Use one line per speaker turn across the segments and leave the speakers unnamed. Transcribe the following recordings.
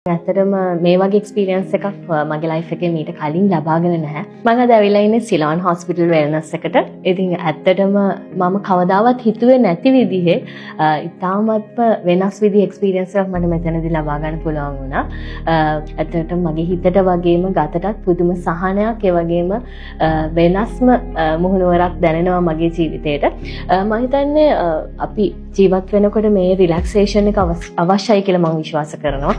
ඇත්තටම මේ වගේ එක්ස්පීරියන්ස් එකක් මගේ ලයිෆ් එකේ මීට කලින් ලබාගෙන නැහැ. මම අද ඇවිල්ලා ඉන්නේ සිලෝන් හොස්පිටල් වෙල්නස් එකට. ඉතින් ඇත්තටම මම කවදාවත් හිතුවේ නැති විදිහේ ඉතාමත්ම වෙනස් විදිහේ එක්ස්පීරියන්ස් එකක් මට මෙතනදී ලබා ගන්න පුළුවන් වුණා. ඇත්තටම මගේ හිතට වගේම ගතටත් පුදුම සහනයක් ඒ වගේම වෙනස්ම මුහුණුවරක් දැනෙනවා මගේ ජීවිතේට. මම හිතන්නේ අපි ජීවත් වෙනකොට මේ රිලැක්සේෂන් එක අවශ්‍යයි කියලා මම විශ්වාස කරනවා.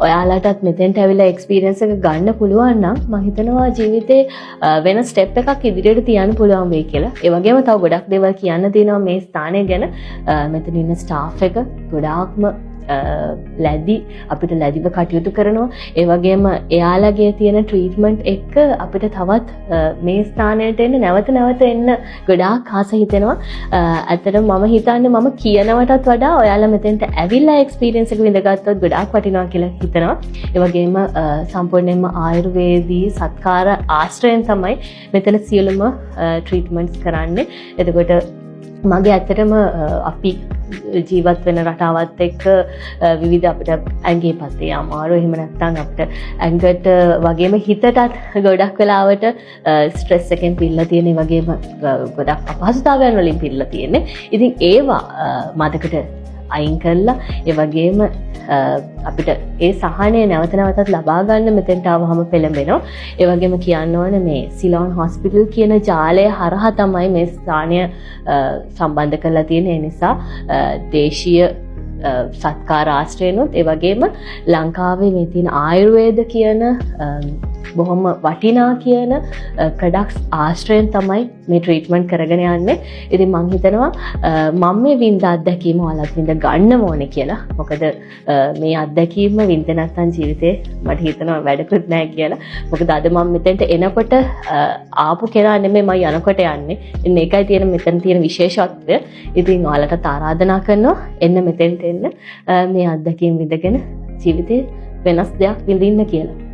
ඔයාලටත් මෙතෙන්ට ඇවිල්ලා එක්ස්පීරියන්ස් එක ගන්න පුළුවන් නම් මම හිතනවා ජීවිතේ වෙන ස්ටෙප් එකක් ඉදිරියට තියන්න පුළුවන් වෙයි කියලා. ඒ වගේම තව ගොඩක් දේවල් කියන්න තියෙනවා මේ ස්ථානය ගැන. මෙතන ඉන්න ස්ටාෆ් එක ගොඩාක්ම ලැබි අපිට ලැබිව කටයුතු කරනවා. ඒ වගේම එයාලගේ තියෙන ට්‍රීට්මන්ට් එක අපිට තවත් මේ ස්ථානයට එන්න නැවත එන්න ගොඩාක් ආස හිතෙනවා. ඇත්තටම මම හිතන්නේ මම කියනවටත් වඩා ඔයාලා මෙතෙන්ට ඇවිල්ලා එක්ස්පීරියන්ස් එක විඳගත්තොත් ගොඩාක් වටිනවා කියලා හිතනවා. ඒ වගේම සම්පූර්ණයෙන්ම ආයුර්වේදී සත්කාර ආශ්‍රයෙන් තමයි මෙතන සියලුම ට්‍රීට්මන්ට්ස් කරන්නේ. එතකොට මගේ ඇත්තටම අපි ජීවත් වෙන රටාවත් එක්ක විවිධ අපිට ඇඟේ පස්සේ අමාරු එහෙම නැත්නම් අපිට ඇඟට වගේම හිතටත් ගොඩක් වෙලාවට ස්ට්‍රෙස් එකෙන් පිරලා තියෙන වගේම ගොඩක් අපහසුතාවයන් වලින් පිරලා තියෙන්නේ. ඉතින් ඒවා මතකට අයින් කරලා ඒ වගේම අපිට ඒ සහනය නැවතත් ලබා ගන්න මෙතෙන්ට ආවම පෙළඹෙනවා. ඒ වගේම කියන්න ඕනේ මේ සිලෝන් හොස්පිටල් කියන ජාලය හරහා තමයි මේ ස්ථානය සම්බන්ධ කරලා තියෙන්නේ. ඒ නිසා දේශීය සත්කාර ආශ්‍රයනොත් ඒ වගේම ලංකාවේ මේ තියෙන ආයුර්වේද කියන බොහොම වටිනා කියන ප්‍රොඩක්ට්ස් ආශ්‍රයෙන් තමයි මේ ට්‍රීට්මන්ට් කරගෙන යන්නේ. ඉතින් මම හිතනවා මම මේ විඳ අත්දැකීම ඔයාලත් විඳ ගන්න ඕනේ කියලා. මොකද මේ අත්දැකීම විඳ නැත්නම් ජීවිතේ මට හිතනවා වැඩකුත් නැහැ කියලා. මොකද අද මම මෙතෙන්ට එනකොට ආපු කෙනා නෙමෙයි මම යනකොට යන්නේ. ඉතින් ඒකයි තියෙන මෙතන තියෙන විශේෂත්වය. ඉතින් ඔයාලට ආරාධනා කරනවා එන්න මෙතෙන්ට එන්න මේ අත්දැකීම් විඳගෙන ජීවිතේ වෙනස් දෙයක් විඳින්න කියලා.